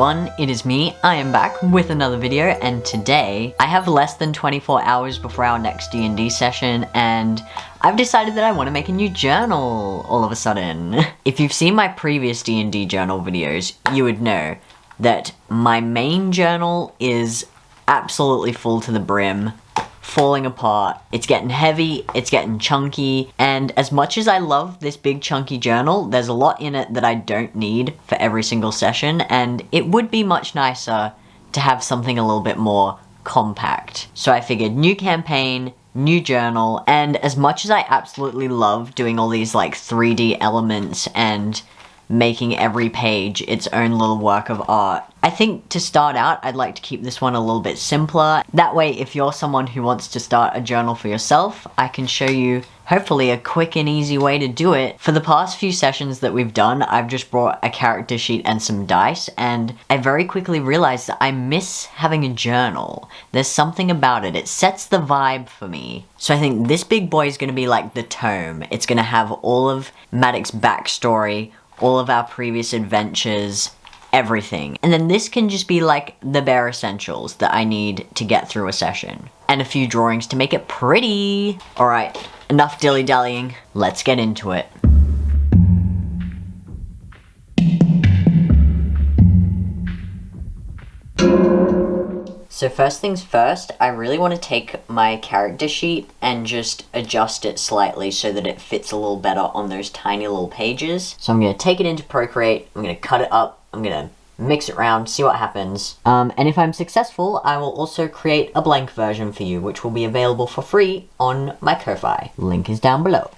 everyone, it is me. I am back with another video, and today I have less than 24 hours before our next D&D session, and I've decided that I want to make a new journal all of a sudden. If you've seen my previous D&D journal videos, you would know that my main journal is absolutely full to the brim, falling apart. It's getting heavy, it's getting chunky, and as much as I love this big chunky journal, there's a lot in it that I don't need for every single session, and it would be much nicer to have something a little bit more compact. So I figured new campaign, new journal, and as much as I absolutely love doing all these like 3D elements and making every page its own little work of art, I think to start out, I'd like to keep this one a little bit simpler. That way, if you're someone who wants to start a journal for yourself, I can show you, hopefully, a quick and easy way to do it. For the past few sessions that we've done, I've just brought a character sheet and some dice, and I very quickly realized that I miss having a journal. There's something about it. It sets the vibe for me. So I think this big boy is going to be like the tome. It's going to have all of Maddox's backstory, all of our previous adventures, everything. And then this can just be like the bare essentials that I need to get through a session. And a few drawings to make it pretty. Alright, enough dilly-dallying. Let's get into it. So first things first, I really want to take my character sheet and just adjust it slightly so that it fits a little better on those tiny little pages. So I'm going to take it into Procreate, I'm going to cut it up, I'm going to mix it around, see what happens. And if I'm successful, I will also create a blank version for you, which will be available for free on my Ko-Fi. Link is down below.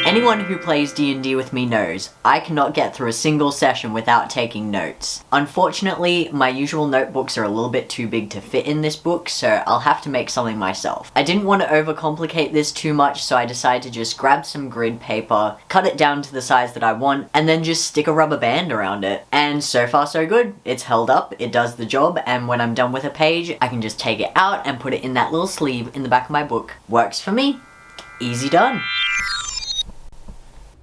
Anyone who plays D&D with me knows, I cannot get through a single session without taking notes. Unfortunately, my usual notebooks are a little bit too big to fit in this book, so I'll have to make something myself. I didn't want to overcomplicate this too much, so I decided to just grab some grid paper, cut it down to the size that I want, and then just stick a rubber band around it. And so far so good. It's held up, it does the job, and when I'm done with a page, I can just take it out and put it in that little sleeve in the back of my book. Works for me. Easy done.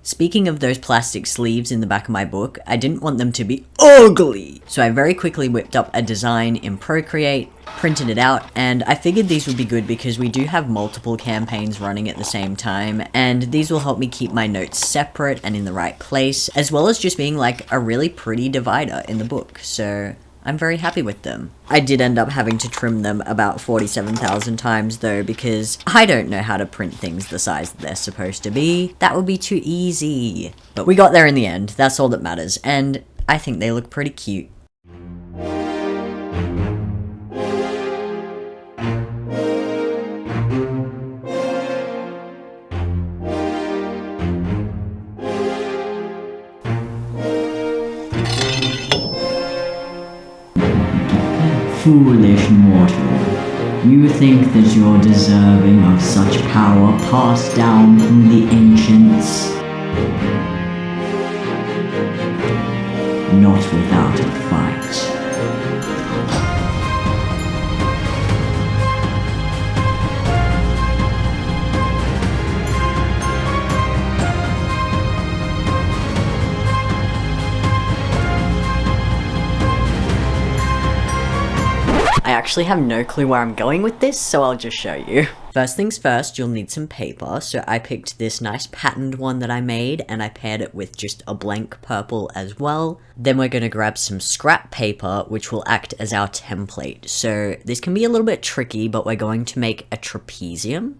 Speaking of those plastic sleeves in the back of my book, I didn't want them to be ugly. So I very quickly whipped up a design in Procreate, printed it out, and I figured these would be good because we do have multiple campaigns running at the same time, and these will help me keep my notes separate and in the right place, as well as just being like a really pretty divider in the book. So I'm very happy with them. I did end up having to trim them about 47,000 times though, because I don't know how to print things the size that they're supposed to be. That would be too easy. But we got there in the end, that's all that matters, and I think they look pretty cute. Foolish mortal, you think that you're deserving of such power passed down from the ancients? Not without a fight. I actually have no clue where I'm going with this, so I'll just show you. First things first, you'll need some paper, so I picked this nice patterned one that I made, and I paired it with just a blank purple as well. Then we're going to grab some scrap paper, which will act as our template. So this can be a little bit tricky, but we're going to make a trapezium.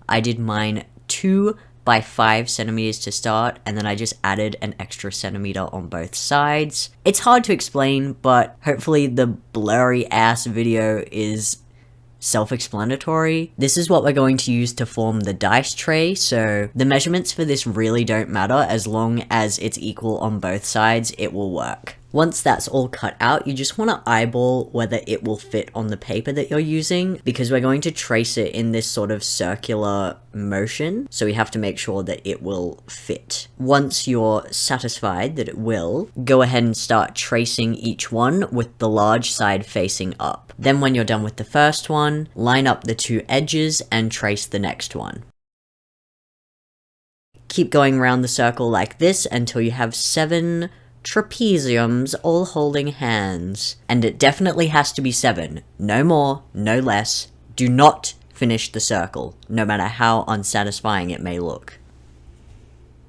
I did mine 2 by 5 centimeters to start, and then I just added an extra centimeter on both sides. It's hard to explain, but hopefully the blurry ass video is self-explanatory. This is what we're going to use to form the dice tray, so the measurements for this really don't matter. As long as it's equal on both sides, it will work. Once that's all cut out, you just want to eyeball whether it will fit on the paper that you're using, because we're going to trace it in this sort of circular motion, so we have to make sure that it will fit. Once you're satisfied that it will, go ahead and start tracing each one with the large side facing up. Then when you're done with the first one, line up the 2 edges and trace the next one. Keep going around the circle like this until you have 7 trapeziums all holding hands. And it definitely has to be 7. No more, no less. Do not finish the circle, no matter how unsatisfying it may look.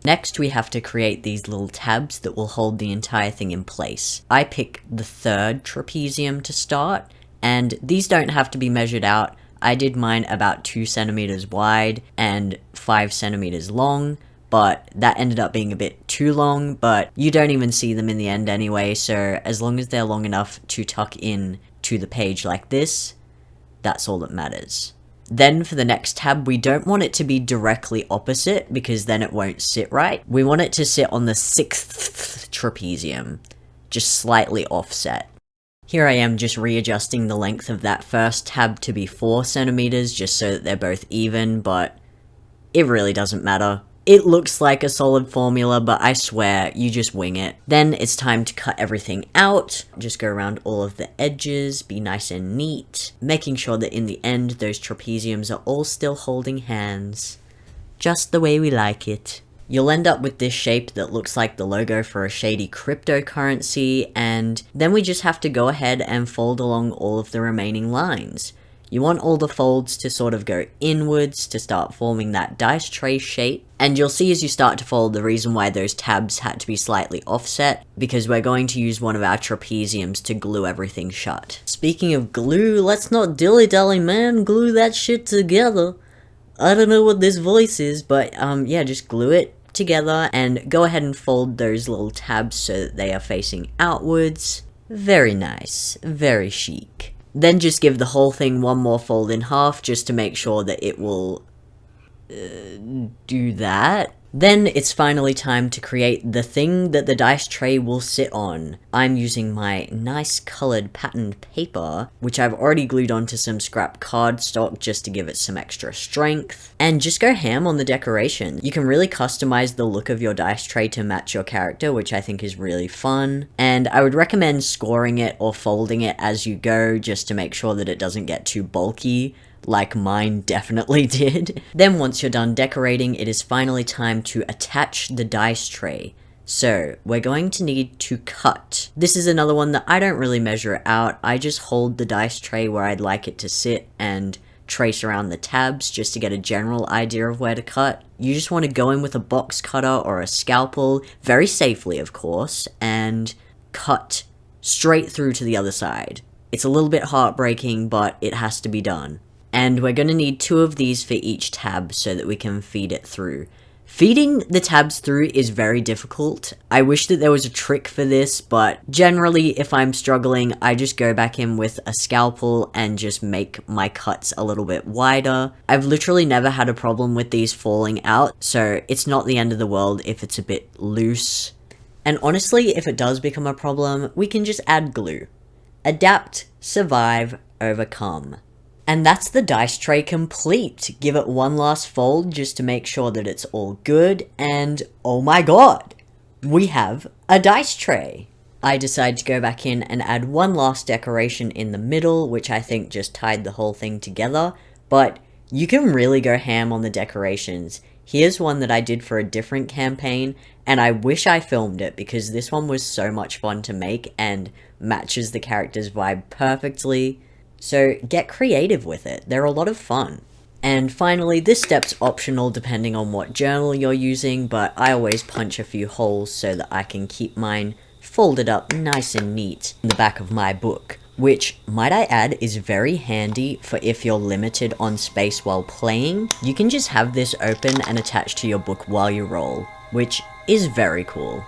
Next, we have to create these little tabs that will hold the entire thing in place. I pick the 3rd trapezium to start, and these don't have to be measured out. I did mine about 2 centimeters wide and 5 centimeters long, but that ended up being a bit too long, but you don't even see them in the end anyway, so as long as they're long enough to tuck in to the page like this, that's all that matters. Then for the next tab, we don't want it to be directly opposite, because then it won't sit right. We want it to sit on the 6th trapezium, just slightly offset. Here I am just readjusting the length of that first tab to be 4 centimeters, just so that they're both even, but it really doesn't matter. It looks like a solid formula, but I swear, you just wing it. Then it's time to cut everything out. Just go around all of the edges, be nice and neat, making sure that in the end, those trapeziums are all still holding hands. Just the way we like it. You'll end up with this shape that looks like the logo for a shady cryptocurrency, and then we just have to go ahead and fold along all of the remaining lines. You want all the folds to sort of go inwards to start forming that dice tray shape. And you'll see as you start to fold the reason why those tabs had to be slightly offset, because we're going to use one of our trapeziums to glue everything shut. Speaking of glue, let's not dilly-dally, man, glue that shit together. I don't know what this voice is, but yeah, just glue it together and go ahead and fold those little tabs so that they are facing outwards. Very nice, very chic. Then just give the whole thing one more fold in half just to make sure that it will do that. Then it's finally time to create the thing that the dice tray will sit on. I'm using my nice colored patterned paper, which I've already glued onto some scrap cardstock just to give it some extra strength. And just go ham on the decoration. You can really customize the look of your dice tray to match your character, which I think is really fun. And I would recommend scoring it or folding it as you go, just to make sure that it doesn't get too bulky, like mine definitely did. Then once you're done decorating, it is finally time to attach the dice tray. So we're going to need to cut. This is another one that I don't really measure it out. I just hold the dice tray where I'd like it to sit and trace around the tabs just to get a general idea of where to cut. You just want to go in with a box cutter or a scalpel, very safely of course, and cut straight through to the other side. It's a little bit heartbreaking, but it has to be done. And we're going to need 2 of these for each tab so that we can feed it through. Feeding the tabs through is very difficult. I wish that there was a trick for this, but generally if I'm struggling, I just go back in with a scalpel and just make my cuts a little bit wider. I've literally never had a problem with these falling out, so it's not the end of the world if it's a bit loose. And honestly, if it does become a problem, we can just add glue. adapt, survive, overcome. And that's the dice tray complete. Give it one last fold just to make sure that it's all good, and oh my god, we have a dice tray. I decided to go back in and add one last decoration in the middle, which I think just tied the whole thing together, but you can really go ham on the decorations. Here's one that I did for a different campaign, and I wish I filmed it because this one was so much fun to make and matches the character's vibe perfectly. So get creative with it, they're a lot of fun. And finally, this step's optional depending on what journal you're using, but I always punch a few holes so that I can keep mine folded up nice and neat in the back of my book. Which, might I add, is very handy for if you're limited on space while playing. You can just have this open and attached to your book while you roll, which is very cool.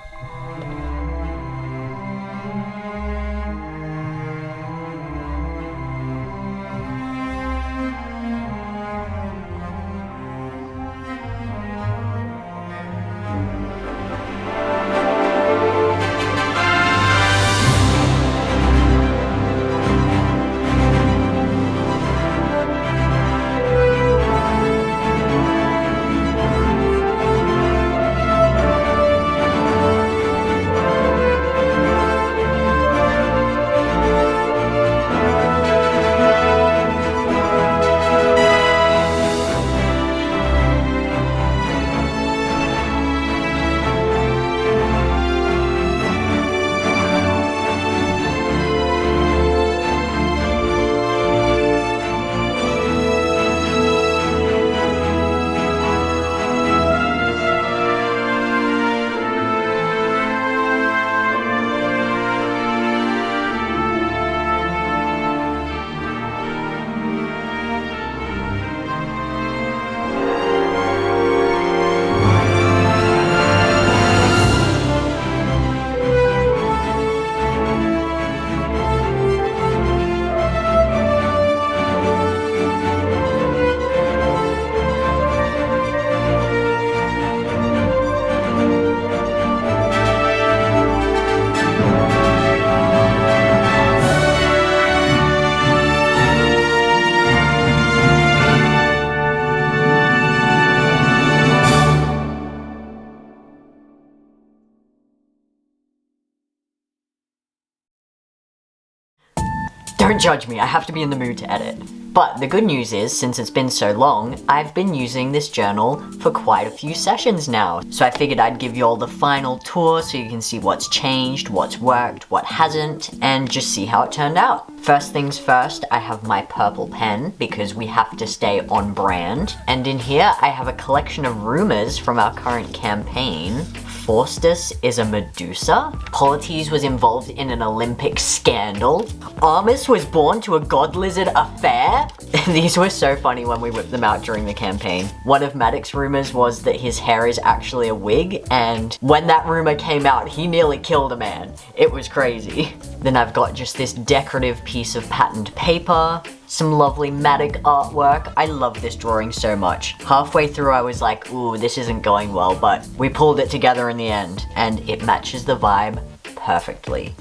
Don't judge me, I have to be in the mood to edit. But the good news is, since it's been so long, I've been using this journal for quite a few sessions now. So I figured I'd give you all the final tour so you can see what's changed, what's worked, what hasn't, and just see how it turned out. First things first, I have my purple pen because we have to stay on brand. And in here, I have a collection of rumors from our current campaign. Faustus is a Medusa. Polites was involved in an Olympic scandal. Armus was born to a god lizard affair. These were so funny when we whipped them out during the campaign. One of Maddox's rumors was that his hair is actually a wig, and when that rumor came out, he nearly killed a man. It was crazy. Then I've got just this decorative piece of patterned paper, some lovely Maddox artwork. I love this drawing so much. Halfway through I was like, ooh, this isn't going well, but we pulled it together in the end, and it matches the vibe perfectly.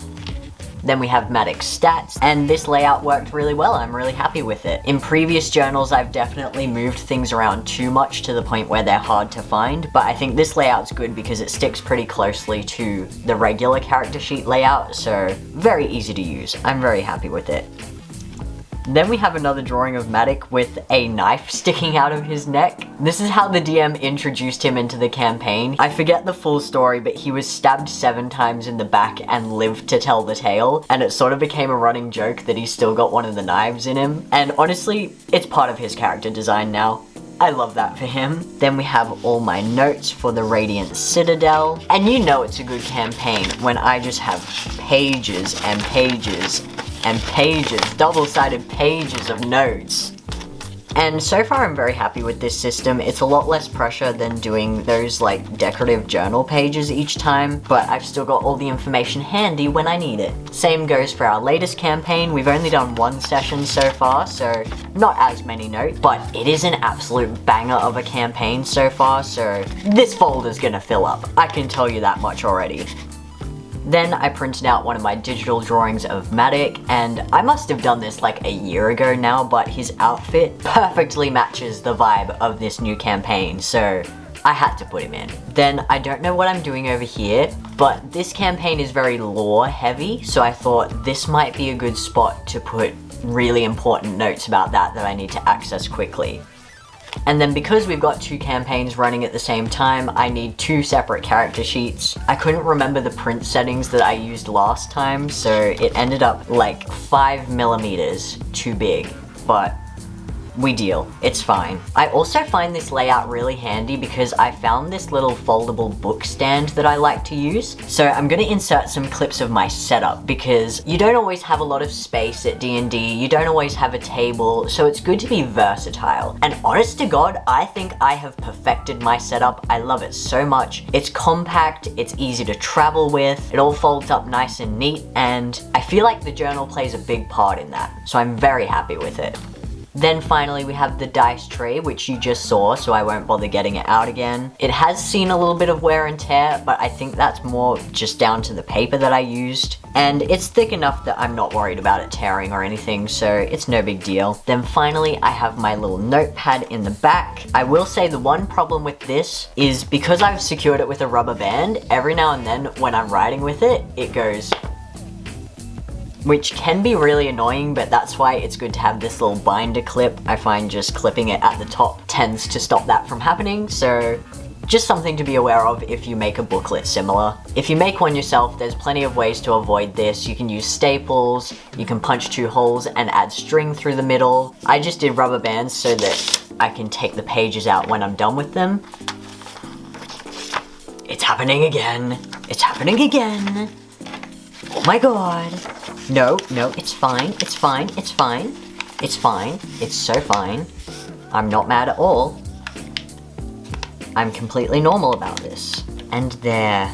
Then we have Maddox stats, and this layout worked really well. I'm really happy with it. In previous journals, I've definitely moved things around too much to the point where they're hard to find, but I think this layout's good because it sticks pretty closely to the regular character sheet layout, so very easy to use. I'm very happy with it. Then we have another drawing of Maddox with a knife sticking out of his neck. This is how the DM introduced him into the campaign. I forget the full story, but he was stabbed 7 times in the back and lived to tell the tale, and it sort of became a running joke that he's still got one of the knives in him. And honestly, it's part of his character design now. I love that for him. Then we have all my notes for the Radiant Citadel. And you know it's a good campaign when I just have pages and pages and pages, double-sided pages of notes. And so far I'm very happy with this system. It's a lot less pressure than doing those like decorative journal pages each time, but I've still got all the information handy when I need it. Same goes for our latest campaign. We've only done 1 session so far, so not as many notes, but it is an absolute banger of a campaign so far, so this folder's gonna fill up. I can tell you that much already. Then I printed out one of my digital drawings of Matic, and I must have done this like a year ago now, but his outfit perfectly matches the vibe of this new campaign, so I had to put him in. Then I don't know what I'm doing over here, but this campaign is very lore heavy, so I thought this might be a good spot to put really important notes about that I need to access quickly. And then because we've got 2 campaigns running at the same time, I need 2 separate character sheets. I couldn't remember the print settings that I used last time, so it ended up like 5mm too big, but we deal. It's fine. I also find this layout really handy because I found this little foldable book stand that I like to use. So I'm gonna insert some clips of my setup because you don't always have a lot of space at D&D, you don't always have a table, so it's good to be versatile. And honest to God, I think I have perfected my setup. I love it so much. It's compact, it's easy to travel with, it all folds up nice and neat, and I feel like the journal plays a big part in that. So I'm very happy with it. Then finally we have the dice tray, which you just saw, so I won't bother getting it out again. It has seen a little bit of wear and tear, but I think that's more just down to the paper that I used. And it's thick enough that I'm not worried about it tearing or anything, so it's no big deal. Then finally I have my little notepad in the back. I will say the one problem with this is because I've secured it with a rubber band, every now and then when I'm writing with it, it goes, which can be really annoying, but that's why it's good to have this little binder clip. I find just clipping it at the top tends to stop that from happening, so just something to be aware of if you make a booklet similar. If you make one yourself, there's plenty of ways to avoid this. You can use staples, you can punch 2 holes and add string through the middle. I just did rubber bands so that I can take the pages out when I'm done with them. It's happening again. It's happening again. Oh my god. No, it's fine, it's fine, it's fine. It's fine, it's so fine. I'm not mad at all. I'm completely normal about this. And there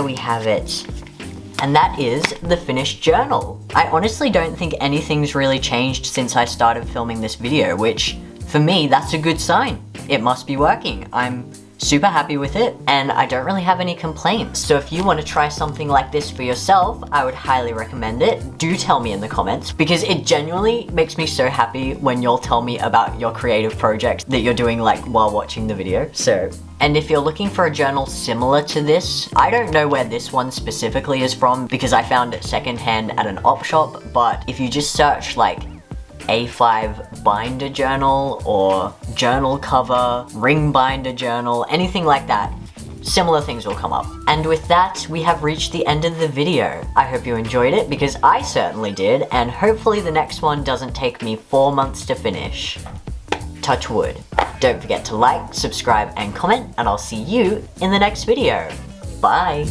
we have it. And that is the finished journal. I honestly don't think anything's really changed since I started filming this video, which, for me, that's a good sign. It must be working. I'm super happy with it, and I don't really have any complaints. So if you want to try something like this for yourself, I would highly recommend it. Do tell me in the comments, because it genuinely makes me so happy when you'll tell me about your creative projects that you're doing like while watching the video. And if you're looking for a journal similar to this, I don't know where this one specifically is from because I found it secondhand at an op shop, but if you just search like A5 binder journal or journal cover, ring binder journal, anything like that, similar things will come up. And with that, we have reached the end of the video. I hope you enjoyed it because I certainly did, and hopefully the next one doesn't take me 4 months to finish. Touch wood. Don't forget to like, subscribe, and comment, and I'll see you in the next video. Bye!